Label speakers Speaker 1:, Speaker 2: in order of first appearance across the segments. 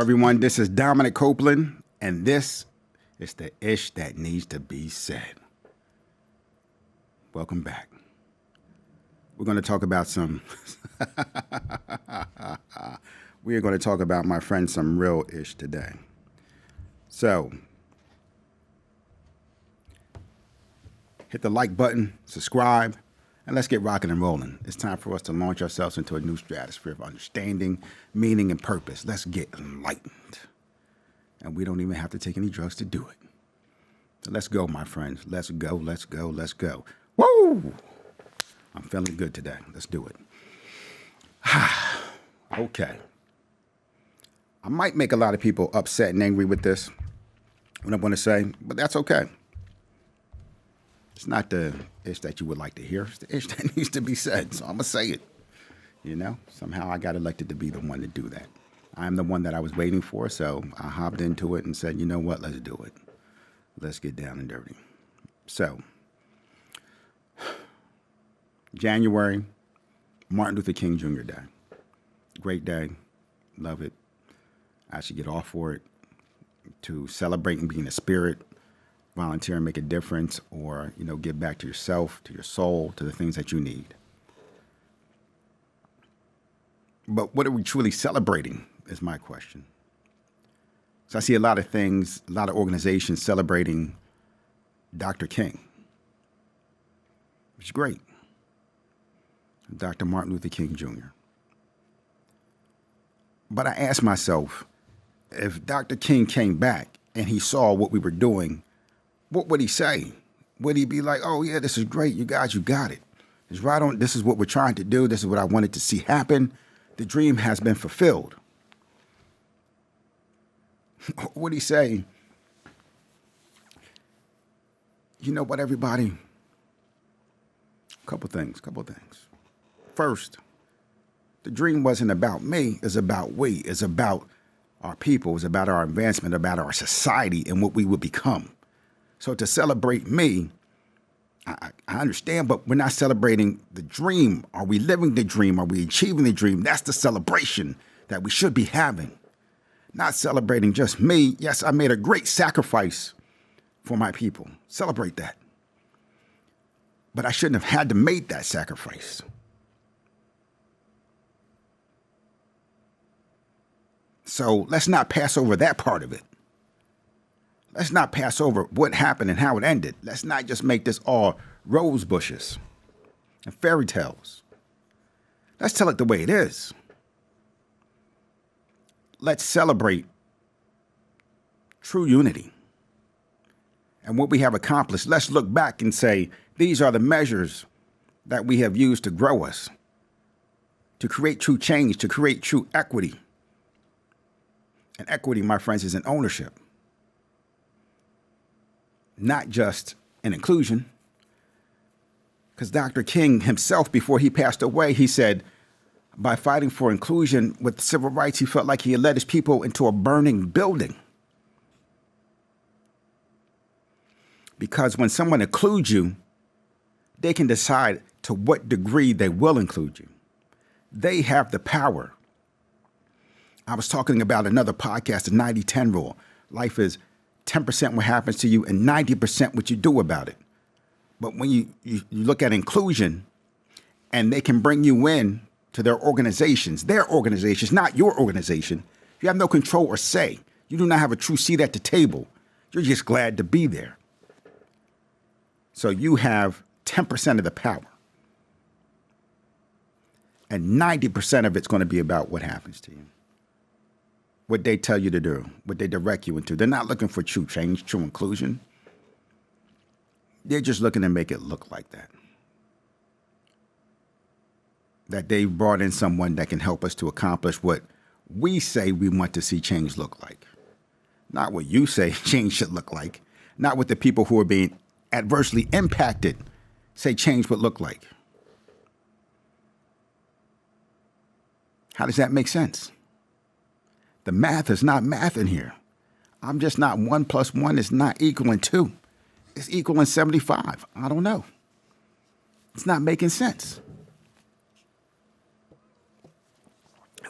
Speaker 1: everyone. This is Dominic Copeland, and this is the Ish that needs to be said. Welcome back. We're going to talk about some... we are going to talk about, my friend, some real ish today. So, hit the like button, subscribe, and let's get rocking and rolling. It's time for us to launch ourselves into a new stratosphere of understanding, meaning, and purpose. Let's get enlightened. And we don't even have to take any drugs to do it. So let's go, my friends. Let's go, let's go, let's go. Woo! I'm feeling good today. Let's do it. Okay. I might make a lot of people upset and angry with this, what I'm going to say, but that's okay. It's not the ish that you would like to hear. It's the ish that needs to be said. So I'm going to say it. You know, somehow I got elected to be the one to do that. I'm the one that I was waiting for, so I hopped into it and said, you know what, let's do it. Let's get down and dirty. So, January, Martin Luther King Jr. Day. Great day. Love it. I should get off for it to celebrate and be in the spirit, volunteer and make a difference, or, you know, give back to yourself, to your soul, to the things that you need. But what are we truly celebrating is my question. So I see a lot of things, a lot of organizations celebrating Dr. King, which is great. Dr. Martin Luther King Jr. But I asked myself, if Dr. King came back and he saw what we were doing, what would he say? Would he be like, oh, yeah, this is great. You guys, you got it. It's right on. This is what we're trying to do. This is what I wanted to see happen. The dream has been fulfilled. What would he say? You know what, everybody? Couple things. First, the dream wasn't about me. It's about we. It's about our people. It's about our advancement, about our society and what we would become. So to celebrate me, I understand, but we're not celebrating the dream. Are we living the dream? Are we achieving the dream? That's the celebration that we should be having. Not celebrating just me. Yes, I made a great sacrifice for my people. Celebrate that. But I shouldn't have had to make that sacrifice. So let's not pass over that part of it. Let's not pass over what happened and how it ended. Let's not just make this all rose bushes and fairy tales. Let's tell it the way it is. Let's celebrate true unity and what we have accomplished. Let's look back and say, these are the measures that we have used to grow us, to create true change, to create true equity. And equity, my friends, is an ownership, not just an inclusion. Because Dr. King himself, before he passed away, he said, by fighting for inclusion with civil rights, he felt like he had led his people into a burning building. Because when someone includes you, they can decide to what degree they will include you. They have the power. I was talking about another podcast, the 90-10 rule. Life is 10% what happens to you and 90% what you do about it. But when you look at inclusion, and they can bring you in to their organizations, not your organization. You have no control or say. You do not have a true seat at the table. You're just glad to be there. So you have 10% of the power. And 90% of it's going to be about what happens to you. What they tell you to do, what they direct you into. They're not looking for true change, true inclusion. They're just looking to make it look like that. That they brought in someone that can help us to accomplish what we say we want to see change look like. Not what you say change should look like. Not what the people who are being adversely impacted say change would look like. How does that make sense? The math is not math in here. I'm just not 1 + 1 is not equaling 2. It's equaling 75. I don't know. It's not making sense.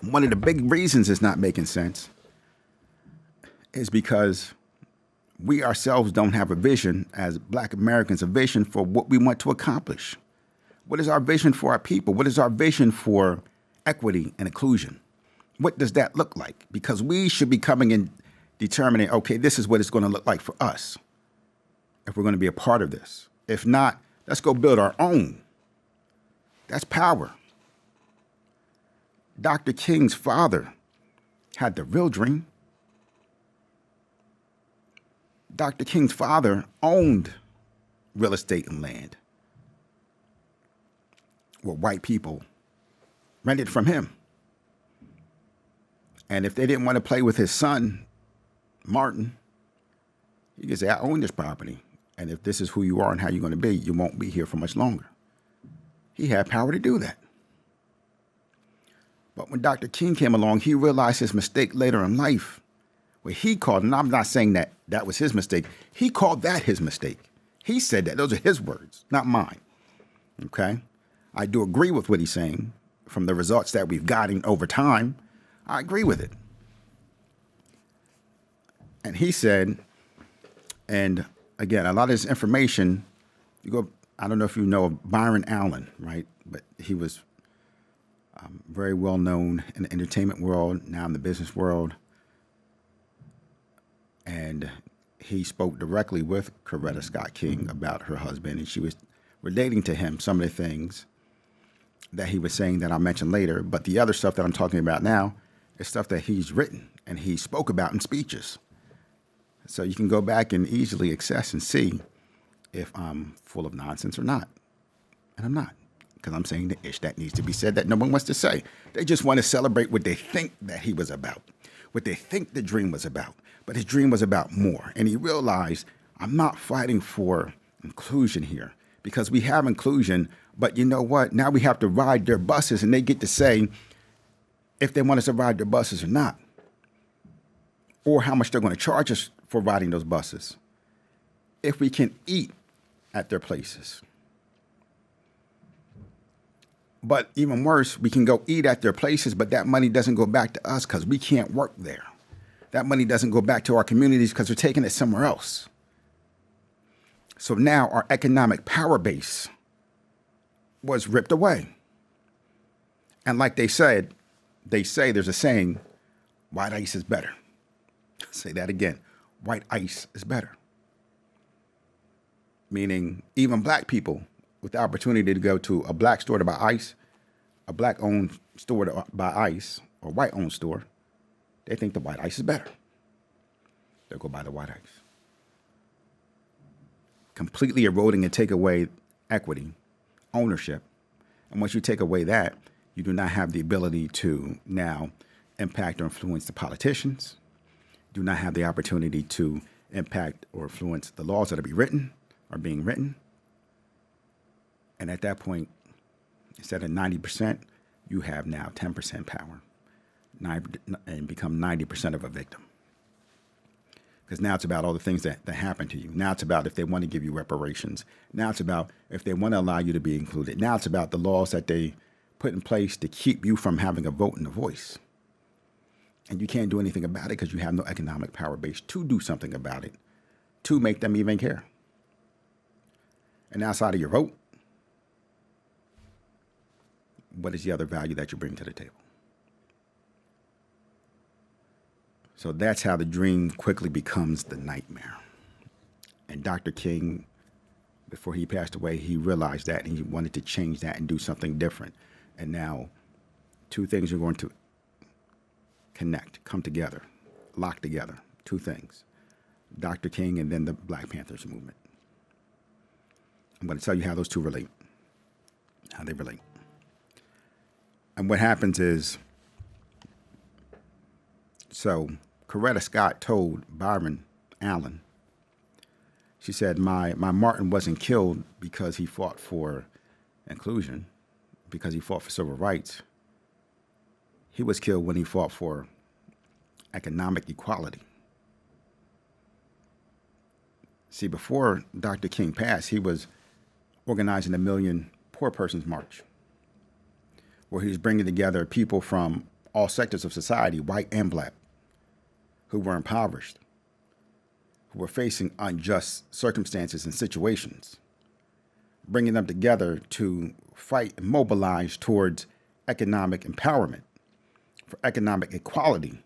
Speaker 1: One of the big reasons it's not making sense is because we ourselves don't have a vision as Black Americans, a vision for what we want to accomplish. What is our vision for our people? What is our vision for equity and inclusion? What does that look like? Because we should be coming in determining, okay, this is what it's going to look like for us if we're going to be a part of this. If not, let's go build our own. That's power. Dr. King's father had the real dream. Dr. King's father owned real estate and land where white people rented from him. And if they didn't want to play with his son, Martin, he could say, I own this property. And if this is who you are and how you're going to be, you won't be here for much longer. He had power to do that. But when Dr. King came along, he realized his mistake later in life, where he called, and I'm not saying that that was his mistake, he called that his mistake. He said that. Those are his words, not mine. Okay? I do agree with what he's saying from the results that we've gotten over time. I agree with it. And he said, and again, a lot of this information, you go, I don't know if you know of Byron Allen, right? But he was very well known in the entertainment world, now in the business world. And he spoke directly with Coretta Scott King about her husband, and she was relating to him some of the things that he was saying that I'll mention later. But the other stuff that I'm talking about now is stuff that he's written and he spoke about in speeches. So you can go back and easily access and see if I'm full of nonsense or not. And I'm not, because I'm saying the ish that needs to be said that no one wants to say. They just want to celebrate what they think that he was about, what they think the dream was about. But his dream was about more. And he realized, I'm not fighting for inclusion here, because we have inclusion, but you know what? Now we have to ride their buses, and they get to say if they want us to ride their buses or not, or how much they're going to charge us for riding those buses, if we can eat at their places. But even worse, we can go eat at their places, but that money doesn't go back to us because we can't work there. That money doesn't go back to our communities because they're taking it somewhere else. So now our economic power base was ripped away. And like they say there's a saying, white ice is better. I'll say that again, white ice is better. Meaning even black people with the opportunity to go to a black store to buy ice, a black-owned store to buy ice, or white-owned store, they think the white ice is better. They'll go buy the white ice. Completely eroding and take away equity, ownership. And once you take away that, you do not have the ability to now impact or influence the politicians, do not have the opportunity to impact or influence the laws that are being written. And at that point, instead of 90%, you have now 10% power and become 90% of a victim. Because now it's about all the things that happen to you. Now it's about if they want to give you reparations. Now it's about if they want to allow you to be included. Now it's about the laws that they put in place to keep you from having a vote and a voice. And you can't do anything about it because you have no economic power base to do something about it, to make them even care. And outside of your vote, what is the other value that you bring to the table? So that's how the dream quickly becomes the nightmare. And Dr. King, before he passed away, he realized that and he wanted to change that and do something different. And now two things are going to connect, come together, lock together. Two things. Dr. King and then the Black Panthers movement. I'm going to tell you how those two relate, how they relate. And what happens is, so Coretta Scott told Byron Allen, she said, my Martin wasn't killed because he fought for inclusion, because he fought for civil rights. He was killed when he fought for economic equality. See, before Dr. King passed, he was organizing the Million Poor Persons March, where he was bringing together people from all sectors of society, white and black, who were impoverished, who were facing unjust circumstances and situations, bringing them together to fight and mobilize towards economic empowerment, for economic equality.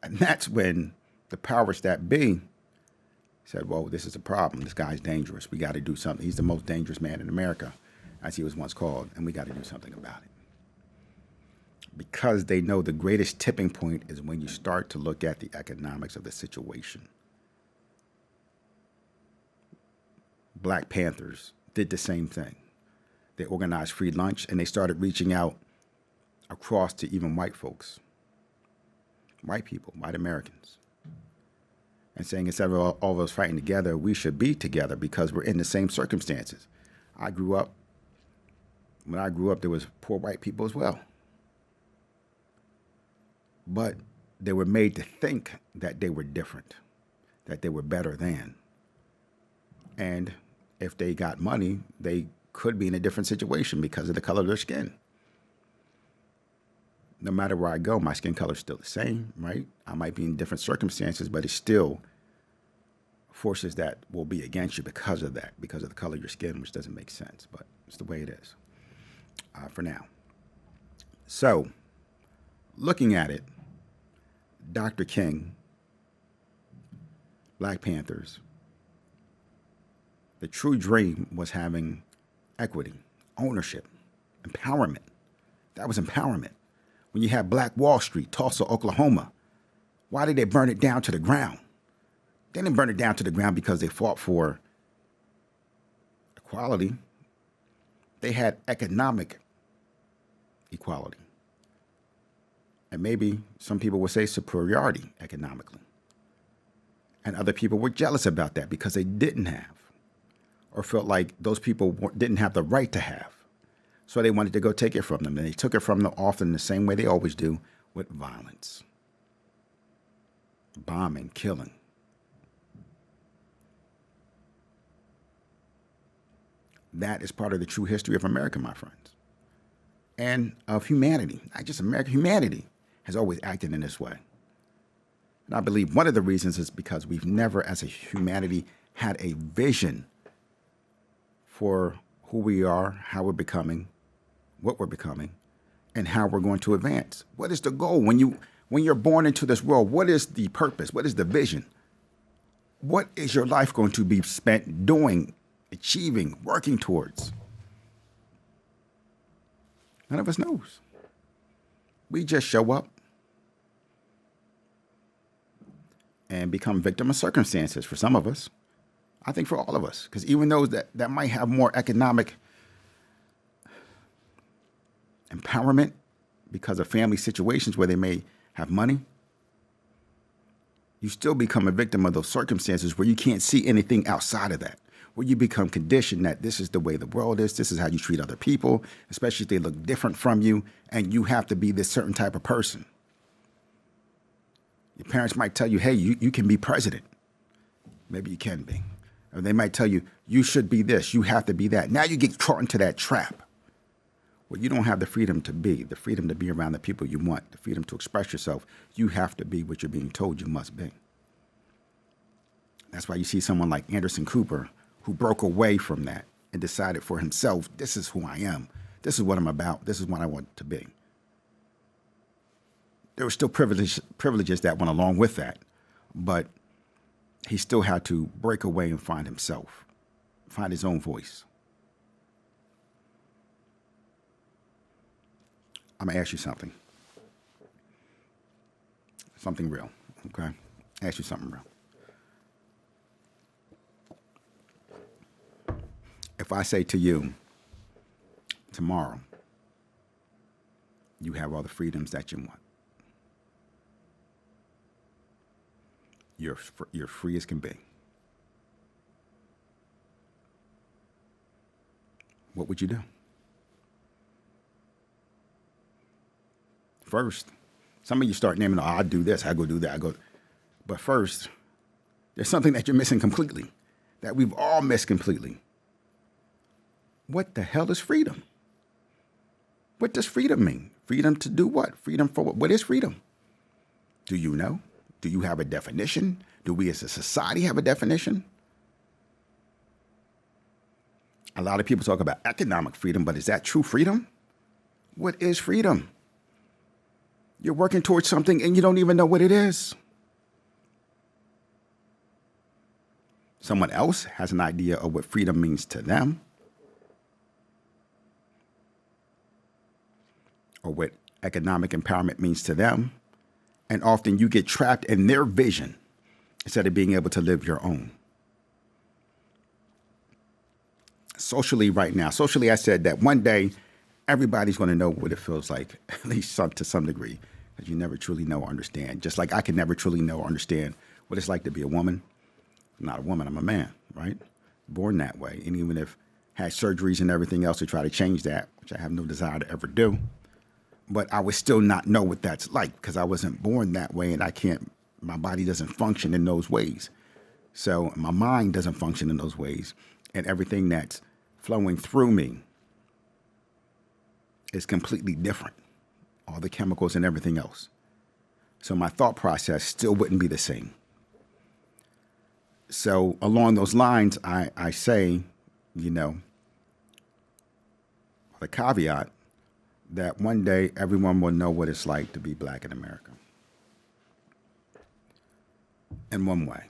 Speaker 1: And that's when the powers that be said, well, this is a problem. This guy's dangerous. We got to do something. He's the most dangerous man in America, as he was once called, and we got to do something about it. Because they know the greatest tipping point is when you start to look at the economics of the situation. Black Panthers did the same thing. They organized free lunch, and they started reaching out across to even white folks, white people, white Americans, and saying instead of all of us fighting together, we should be together because we're in the same circumstances. When I grew up, there was poor white people as well. But they were made to think that they were different, that they were better than. And if they got money, they could be in a different situation because of the color of their skin. No matter where I go, my skin color is still the same, right? I might be in different circumstances, but it's still forces that will be against you because of that, because of the color of your skin, which doesn't make sense, but it's the way it is for now. So, looking at it, Dr. King, Black Panthers, the true dream was having equity, ownership, empowerment. That was empowerment. When you had Black Wall Street, Tulsa, Oklahoma, why did they burn it down to the ground? They didn't burn it down to the ground because they fought for equality. They had economic equality. And maybe some people would say superiority economically. And other people were jealous about that because they didn't have, or felt like those people didn't have the right to have. So they wanted to go take it from them. And they took it from them often the same way they always do, with violence. Bombing, killing. That is part of the true history of America, my friends. And of humanity, not just America, humanity has always acted in this way. And I believe one of the reasons is because we've never, as a humanity, had a vision for who we are, how we're becoming, what we're becoming, and how we're going to advance. What is the goal? When you're born into this world, what is the purpose? What is the vision? What is your life going to be spent doing, achieving, working towards? None of us knows. We just show up and become victim of circumstances for some of us. I think for all of us, because even those that might have more economic empowerment because of family situations where they may have money, you still become a victim of those circumstances where you can't see anything outside of that, where you become conditioned that this is the way the world is, this is how you treat other people, especially if they look different from you, and you have to be this certain type of person. Your parents might tell you, hey, you can be president. Maybe you can be. Or they might tell you, you should be this, you have to be that. Now you get caught into that trap where you don't have the freedom to be around the people you want, the freedom to express yourself. You have to be what you're being told you must be. That's why you see someone like Anderson Cooper, who broke away from that and decided for himself, this is who I am. This is what I'm about. This is what I want to be. There were still privileges that went along with that, but he still had to break away and find himself, find his own voice. I'm going to ask you something real, okay? Ask you something real. If I say to you, tomorrow, you have all the freedoms that you want. You're free as can be. What would you do? First, some of you start naming, I do this, I go do that, But first, there's something that you're missing completely, that we've all missed completely. What the hell is freedom? What does freedom mean? Freedom to do what? Freedom for what? What is freedom? Do you know? Do you have a definition? Do we as a society have a definition? A lot of people talk about economic freedom, but is that true freedom? What is freedom? You're working towards something and you don't even know what it is. Someone else has an idea of what freedom means to them, or what economic empowerment means to them. And often you get trapped in their vision instead of being able to live your own. Socially, right now, I said that one day everybody's going to know what it feels like, at least to some degree, because you never truly know or understand. Just like I can never truly know or understand what it's like to be a woman. I'm not a woman, I'm a man, right? Born that way. And even if I had surgeries and everything else to try to change that, which I have no desire to ever do, but I would still not know what that's like because I wasn't born that way, and my body doesn't function in those ways. So my mind doesn't function in those ways, and everything that's flowing through me is completely different. All the chemicals and everything else. So my thought process still wouldn't be the same. So along those lines, I say, the caveat that one day everyone will know what it's like to be black in America. In one way.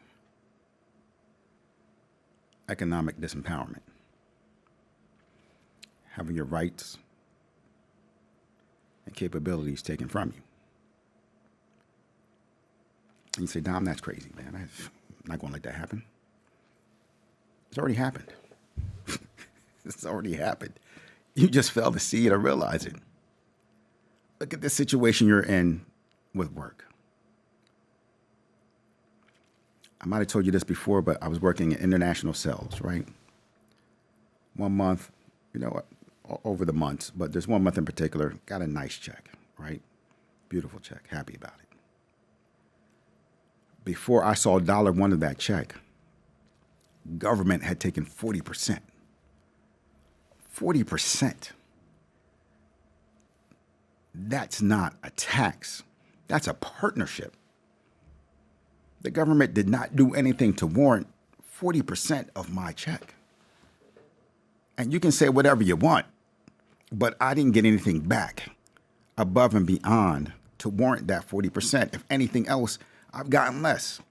Speaker 1: Economic disempowerment. Having your rights and capabilities taken from you. And you say, Dom, that's crazy, man. I'm not going to let that happen. It's already happened. It's already happened. You just failed to see it or realize it. Look at the situation you're in with work. I might have told you this before, but I was working in international sales, right? 1 month, over the months, but there's 1 month in particular, got a nice check, right? Beautiful check, happy about it. Before I saw $1 of that check, government had taken 40%. 40%. That's not a tax. That's a partnership. The government did not do anything to warrant 40% of my check. And you can say whatever you want, but I didn't get anything back above and beyond to warrant that 40%. If anything else, I've gotten less.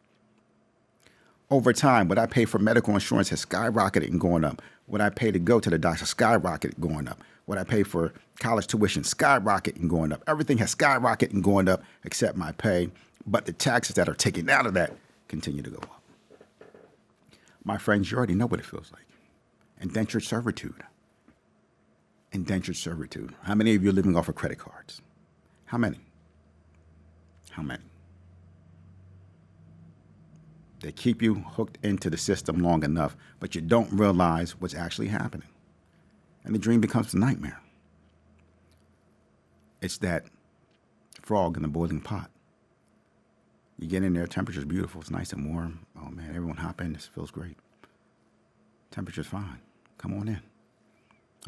Speaker 1: Over time, what I pay for medical insurance has skyrocketed and going up. What I pay to go to the doctor skyrocketed going up. What I pay for college tuition skyrocketed and going up. Everything has skyrocketed and going up except my pay. But the taxes that are taken out of that continue to go up. My friends, you already know what it feels like. Indentured servitude. Indentured servitude. How many of you are living off of credit cards? How many? How many? They keep you hooked into the system long enough, but you don't realize what's actually happening. And the dream becomes a nightmare. It's that frog in the boiling pot. You get in there, temperature's beautiful, it's nice and warm. Oh man, everyone hop in, this feels great. Temperature's fine, come on in.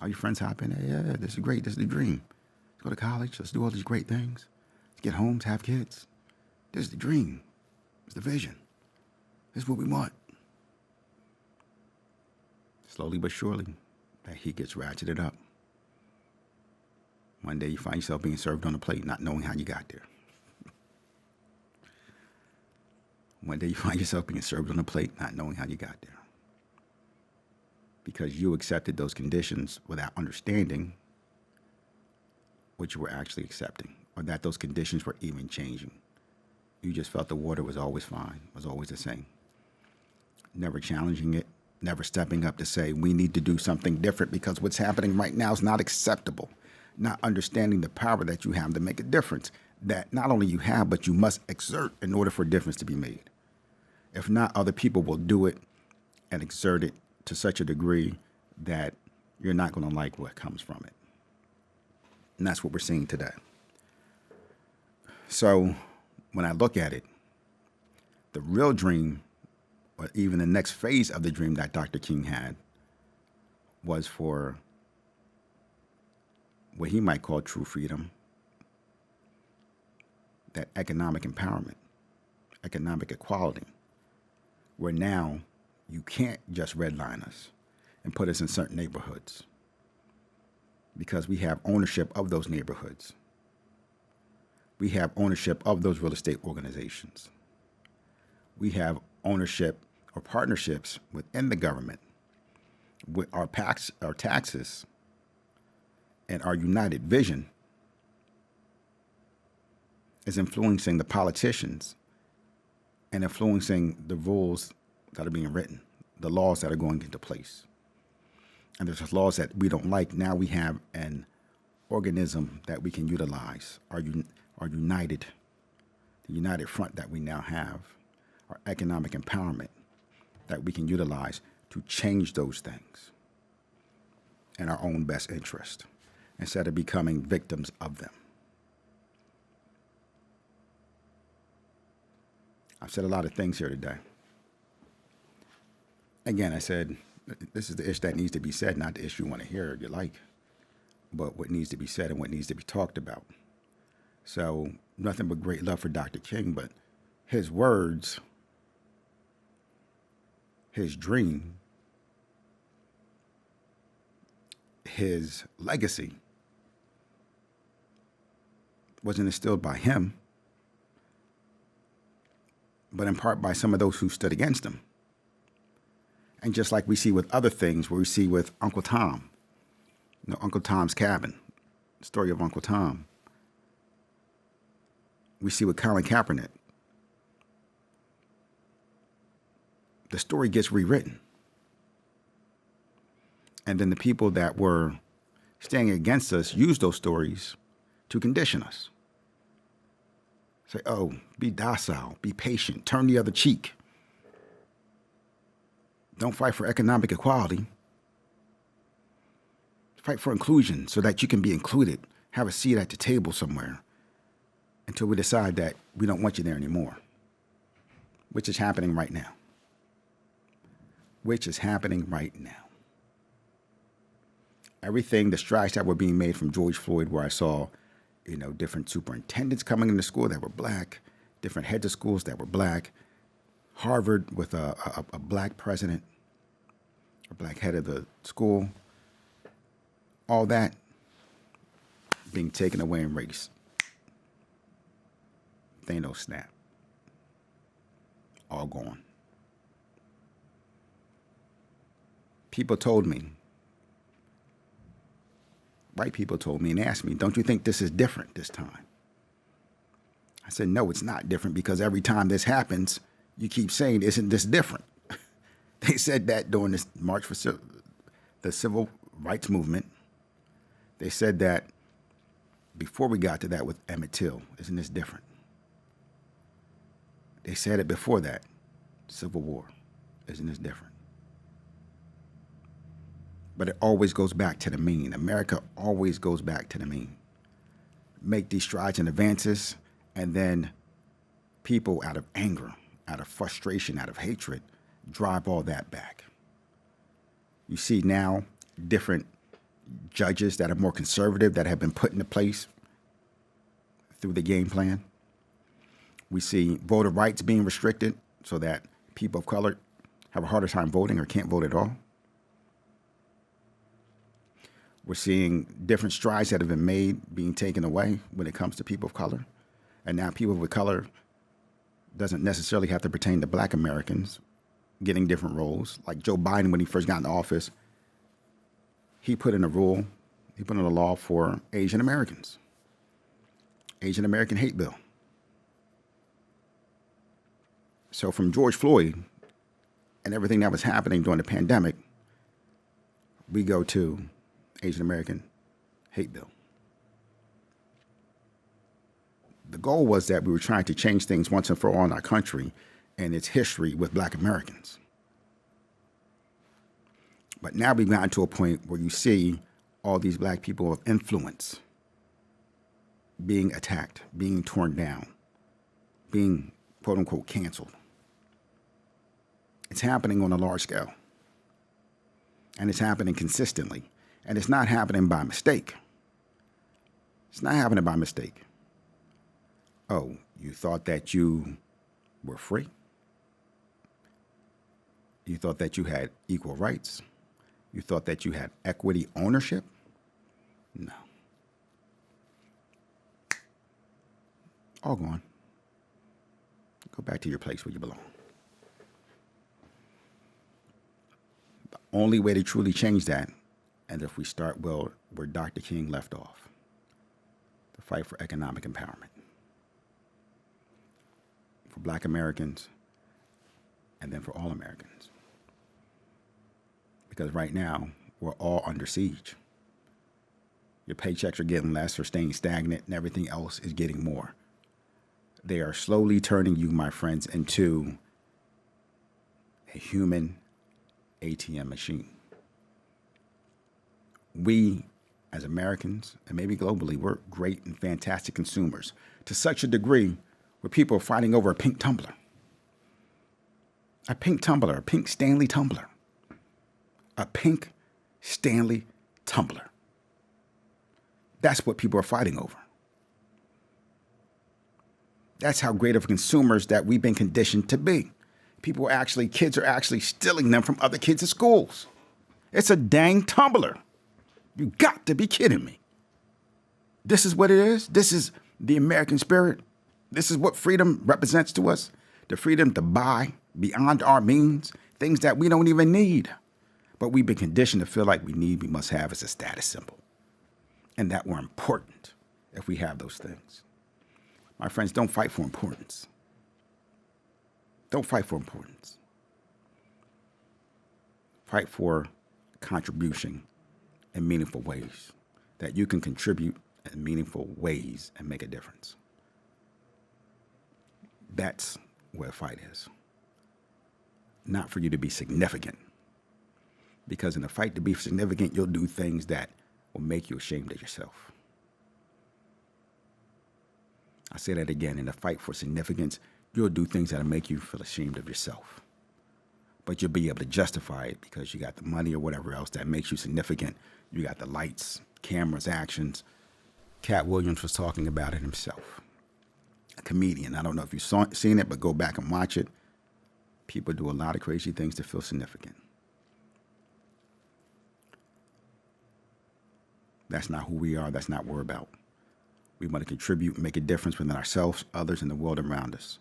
Speaker 1: All your friends hop in, hey, yeah, this is great, this is the dream. Let's go to college, let's do all these great things. Let's get homes, have kids. This is the dream, it's the vision. This is what we want. Slowly but surely, that heat gets ratcheted up. One day you find yourself being served on a plate, not knowing how you got there. One day you find yourself being served on a plate, not knowing how you got there. Because you accepted those conditions without understanding what you were actually accepting, or that those conditions were even changing. You just felt the water was always fine, was always the same. Never challenging it, never stepping up to say, we need to do something different because what's happening right now is not acceptable. Not understanding the power that you have to make a difference, that not only you have, but you must exert in order for a difference to be made. If not, other people will do it and exert it to such a degree that you're not going to like what comes from it. And that's what we're seeing today. So when I look at it, the real dream, or even the next phase of the dream that Dr. King had, was for what he might call true freedom, that economic empowerment, economic equality, where now you can't just redline us and put us in certain neighborhoods because we have ownership of those neighborhoods. We have ownership of those real estate organizations. We have ownership or partnerships within the government with our taxes and our united vision is influencing the politicians and influencing the rules that are being written, the laws that are going into place. And there's laws that we don't like. Now we have an organism that we can utilize, our united, the united front that we now have, our economic empowerment that we can utilize to change those things in our own best interest instead of becoming victims of them. I've said a lot of things here today. Again, I said, this is the ish that needs to be said, not the ish you want to hear or you like, but what needs to be said and what needs to be talked about. So nothing but great love for Dr. King, but his words, his dream, his legacy wasn't instilled by him, but in part by some of those who stood against him. And just like we see with other things, where we see with Uncle Tom, Uncle Tom's Cabin, the story of Uncle Tom. We see with Colin Kaepernick. The story gets rewritten. And then the people that were standing against us use those stories to condition us. Say, oh, be docile, be patient, turn the other cheek. Don't fight for economic equality. Fight for inclusion so that you can be included, have a seat at the table somewhere until we decide that we don't want you there anymore, which is happening right now. Everything, the strides that were being made from George Floyd, where I saw, different superintendents coming into school that were black, different heads of schools that were black, Harvard with a black president, a black head of the school, all that being taken away in race. Thanos snap. All gone. People told me, white people told me and asked me, don't you think this is different this time? I said, no, it's not different, because every time this happens, you keep saying, isn't this different? They said that during this March for the Civil Rights Movement. They said that before we got to that with Emmett Till, isn't this different? They said it before that, Civil War, isn't this different? But it always goes back to the mean. America always goes back to the mean. Make these strides and advances, and then people, out of anger, out of frustration, out of hatred, drive all that back. You see now different judges that are more conservative that have been put into place through the game plan. We see voter rights being restricted so that people of color have a harder time voting or can't vote at all. We're seeing different strides that have been made being taken away when it comes to people of color. And now people of color doesn't necessarily have to pertain to black Americans getting different roles. Like Joe Biden, when he first got into office, he put in a law for Asian Americans. Asian American hate bill. So from George Floyd and everything that was happening during the pandemic, we go to Asian American hate bill. The goal was that we were trying to change things once and for all in our country and its history with black Americans. But now we've gotten to a point where you see all these black people of influence being attacked, being torn down, being quote unquote canceled. It's happening on a large scale. And it's happening consistently. And it's not happening by mistake. It's not happening by mistake. Oh, you thought that you were free? You thought that you had equal rights? You thought that you had equity ownership? No. All gone. Go back to your place where you belong. The only way to truly change that, and if we start well where Dr. King left off, the fight for economic empowerment for Black Americans and then for all Americans. Because right now, we're all under siege. Your paychecks are getting less or staying stagnant, and everything else is getting more. They are slowly turning you, my friends, into a human ATM machine. We, as Americans, and maybe globally, we're great and fantastic consumers to such a degree where people are fighting over a pink tumbler. A pink tumbler, a pink Stanley tumbler. A pink Stanley tumbler. That's what people are fighting over. That's how great of consumers that we've been conditioned to be. Kids are actually stealing them from other kids at schools. It's a dang tumbler. You got to be kidding me. This is what it is. This is the American spirit. This is what freedom represents to us. The freedom to buy beyond our means, things that we don't even need. But we've been conditioned to feel like we must have as a status symbol. And that we're important if we have those things. My friends, don't fight for importance. Don't fight for importance. Fight for contribution in meaningful ways, that you can contribute in meaningful ways and make a difference. That's where the fight is. Not for you to be significant. Because in the fight to be significant, you'll do things that will make you ashamed of yourself. I say that again. In the fight for significance, you'll do things that'll make you feel ashamed of yourself. But you'll be able to justify it because you got the money or whatever else that makes you significant. You got the lights, cameras, actions. Cat Williams was talking about it himself. A comedian. I don't know if you've seen it, but go back and watch it. People do a lot of crazy things to feel significant. That's not who we are. That's not what we're about. We want to contribute and make a difference within ourselves, others, and the world around us.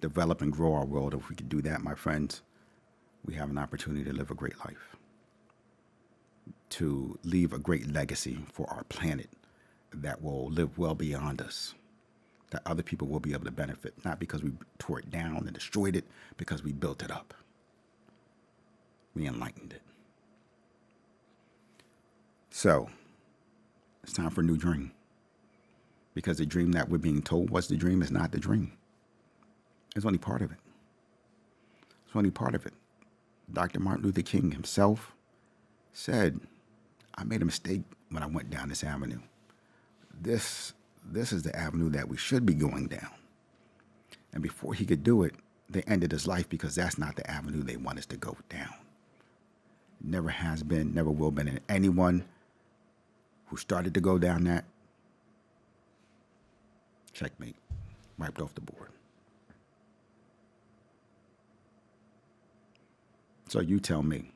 Speaker 1: Develop and grow our world. If we could do that, my friends, we have an opportunity to live a great life. To leave a great legacy for our planet that will live well beyond us. That other people will be able to benefit, not because we tore it down and destroyed it, because we built it up. We enlightened it. So, it's time for a new dream. Because the dream that we're being told was the dream is not the dream. It's only part of it. It's only part of it. Dr. Martin Luther King himself said, I made a mistake when I went down this avenue. This is the avenue that we should be going down. And before he could do it, they ended his life because that's not the avenue they want us to go down. Never has been, never will be. And anyone who started to go down that, checkmate, wiped off the board. So you tell me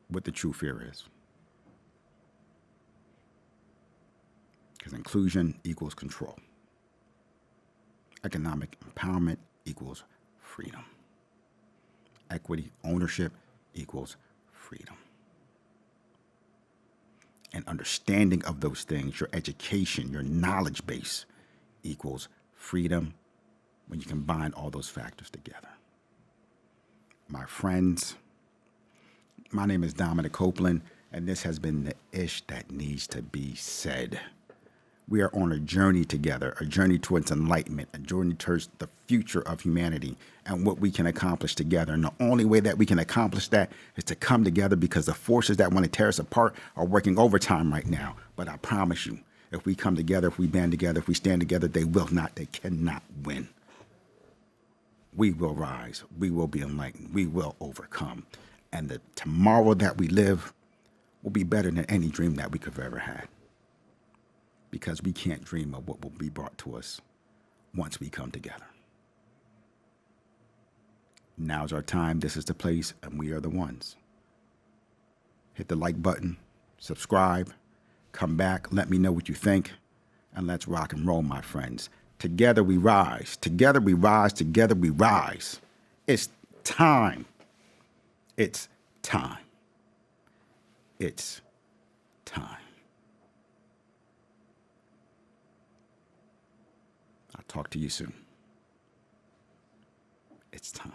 Speaker 1: what the true fear is. Because inclusion equals control. Economic empowerment equals freedom. Equity, ownership equals freedom. And understanding of those things, your education, your knowledge base equals freedom when you combine all those factors together. My friends, my name is Dominic Copeland, and this has been the Ish That Needs to Be Said. We are on a journey together, a journey towards enlightenment, a journey towards the future of humanity and what we can accomplish together. And the only way that we can accomplish that is to come together, because the forces that want to tear us apart are working overtime right now. But I promise you, if we come together, if we band together, if we stand together, they cannot win. We will rise. We will be enlightened. We will overcome. And the tomorrow that we live will be better than any dream that we could have ever had. Because we can't dream of what will be brought to us once we come together. Now's our time. This is the place, and we are the ones. Hit the like button, subscribe, come back, let me know what you think, and let's rock and roll, my friends. Together we rise. Together we rise. Together we rise. It's time. It's time. It's time. I'll talk to you soon. It's time.